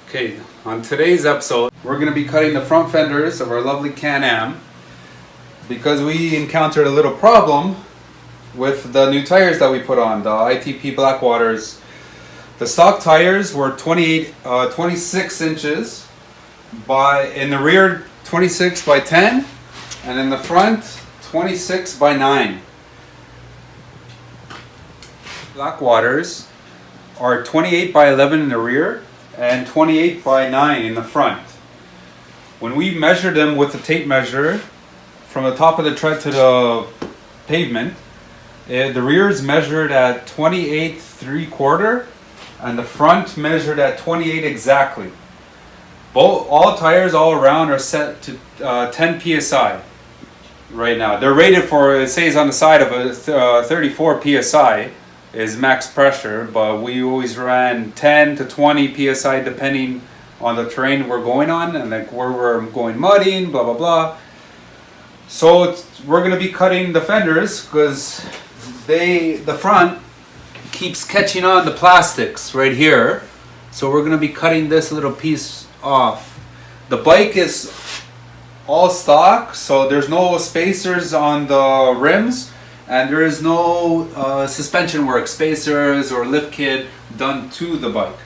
Okay, on today's episode, we're going to be cutting the front fenders of our lovely Can-Am because we encountered a little problem with the new tires that we put on, the ITP Blackwaters. The stock tires were 26 inches in the rear 26 by 10, and in the front 26 by 9. Blackwaters are 28 by 11 in the rear and 28 by 9 in the front. When we measured them with the tape measure from the top of the tread to the pavement, the rear is measured at 28 3/4 and the front measured at 28 exactly. All tires all around are set to 10 psi right now. They're rated for, it says on the side of a 34 psi is max pressure, but we always ran 10 to 20 psi depending on the terrain we're going on and like where we're going mudding, blah blah blah. So we're going to be cutting the fenders because the front keeps catching on the plastics right here. So we're going to be cutting this little piece off. The bike is all stock, so there's no spacers on the rims. And there is no suspension work, spacers or lift kit done to the bike.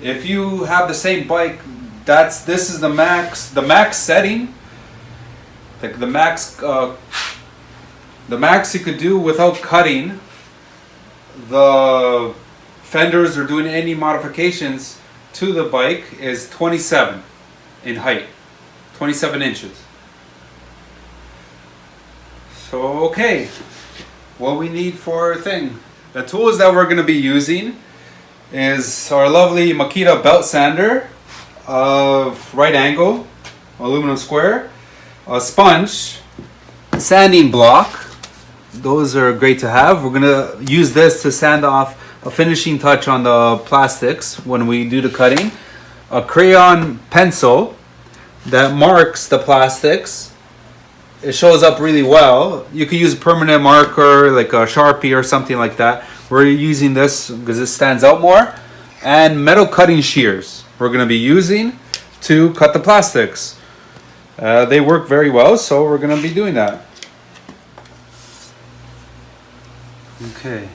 If you have the same bike, this is the max setting. Like the max you could do without cutting the fenders or doing any modifications to the bike is 27 in height, 27 inches. So, okay, what we need for a thing. The tools that we're going to be using is our lovely Makita belt sander of right angle, aluminum square, a sponge, sanding block. Those are great to have. We're going to use this to sand off a finishing touch on the plastics when we do the cutting. A crayon pencil that marks the plastics. It shows up really well. You could use a permanent marker like a Sharpie or something like that. We're using this because it stands out more. And metal cutting shears we're going to be using to cut the plastics. They work very well, so we're going to be doing that. Okay.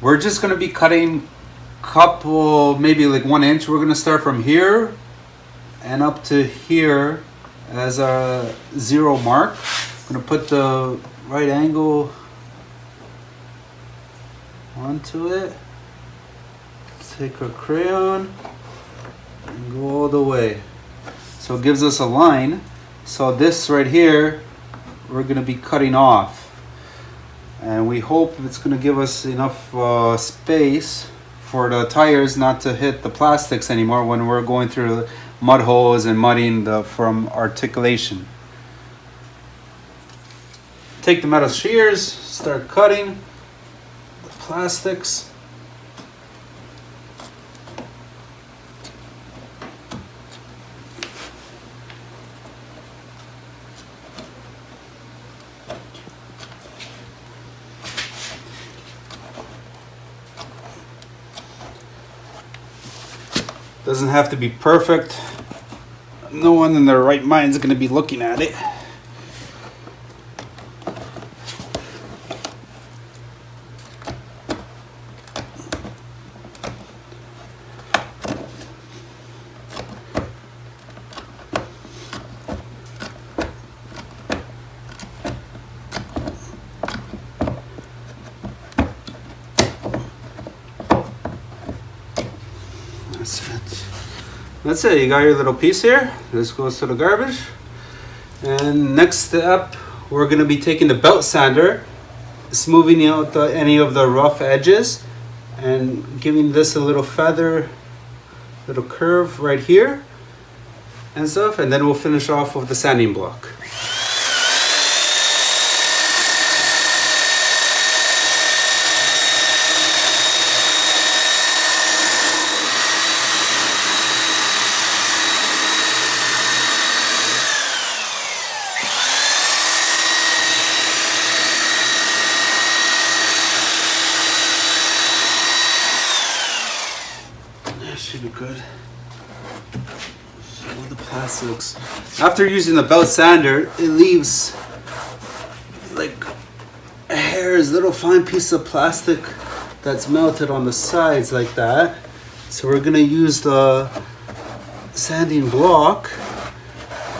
We're just going to be cutting couple, maybe like 1 inch. We're going to start from here and up to here as a 0 mark. I'm going to put the right angle onto it, take our crayon and go all the way, so it gives us a line. So this right here we're going to be cutting off, and we hope it's going to give us enough space for the tires not to hit the plastics anymore when we're going through mud holes and mudding from articulation. Take the metal shears, start cutting the plastics. Doesn't have to be perfect. No one in their right mind is going to be looking at it. That's it. You got your little piece here. This goes to the garbage. And next step, we're going to be taking the belt sander, smoothing out any of the rough edges, and giving this a little feather, little curve right here and stuff. And then we'll finish off with the sanding block. should be good. All the plastics. After using the belt sander, it leaves like hairs, little fine piece of plastic that's melted on the sides like that. So we're gonna use the sanding block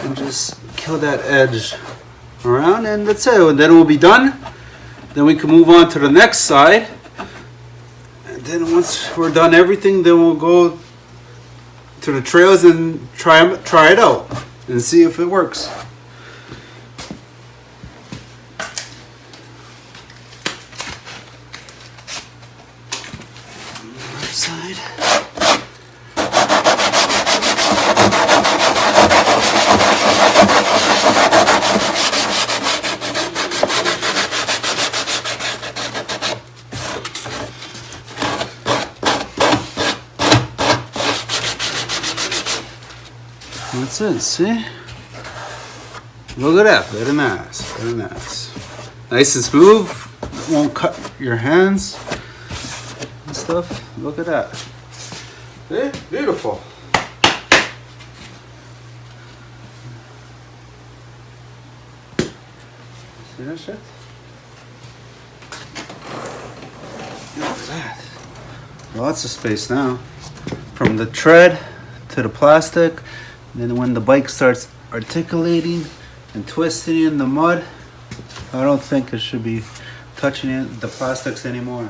and just kill that edge around, and that's it. And then we'll be done. Then we can move on to the next side. And then once we're done everything, then we'll go to the trails and try it out and see if it works. Left side. That's it, see? Look at that, very nice, very nice. Nice and smooth, won't cut your hands and stuff. Look at that. See? Beautiful. See that shit? Look at that. Lots of space now. From the tread to the plastic. Then when the bike starts articulating and twisting in the mud, I don't think it should be touching the plastics anymore.